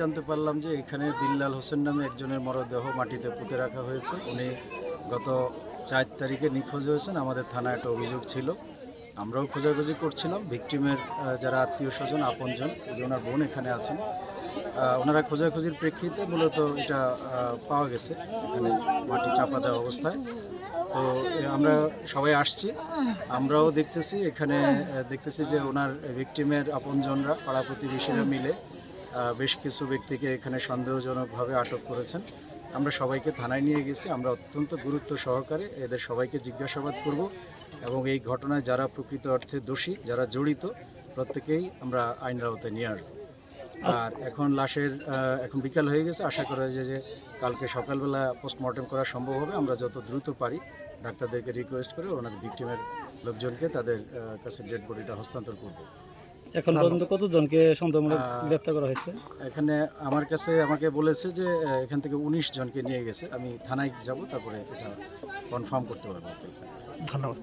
জানতে পারলাম যে এখানে বিল্লাল হোসেন নামে একজনের মরদেহ মাটিতে পুঁতে রাখা হয়েছে। উনি গত 4 তারিখে নিখোঁজ হয়েছেন। আমাদের থানায় একটা অভিযোগ ছিল, আমরাও খোঁজাখুঁজি করছিলাম। ভিকটিমের যারা আত্মীয় স্বজন আপনজন, যে ওনার বোন এখানে আছেন, ওনারা খোঁজাখুঁজির প্রেক্ষিতে মূলত এটা পাওয়া গেছে এখানে মাটি চাপা দেওয়া অবস্থায়। তো আমরা সবাই আসছি, আমরাও দেখতেছি এখানে দেখতেছি যে ওনার ভিকটিমের আপনজনরা পাড়া প্রতিবেশীরা মিলে বেশ কিছু ব্যক্তিকে এখানে সন্দেহজনকভাবে আটক করেছেন। আমরা সবাইকে থানায় নিয়ে গেছি। আমরা অত্যন্ত গুরুত্ব সহকারে এদের সবাইকে জিজ্ঞাসাবাদ করব এবং এই ঘটনায় যারা প্রকৃত অর্থে দোষী, যারা জড়িত, প্রত্যেকেই আমরা আইনের আওতায় নিয়ে আসবো। আর এখন লাশের এখন বিকাল হয়ে গেছে, আশা করা যায় যে কালকে সকালবেলা পোস্টমর্টেম করা সম্ভব হবে। আমরা যত দ্রুত পারি ডাক্তারদেরকে রিকোয়েস্ট করে ওনাদের ভিকটিমের লোকজনকে তাদের কাছে ডেড বডিটা হস্তান্তর করব। এখন পর্যন্ত কতজনকে সন্দেহমূলক গ্রেপ্তার করা হয়েছে? এখানে আমার কাছে আমাকে বলেছে যে এখান থেকে 19 জনকে নিয়ে গেছে। আমি থানায় যাব, তারপরে এটা কনফার্ম করতে পারবো। ধন্যবাদ।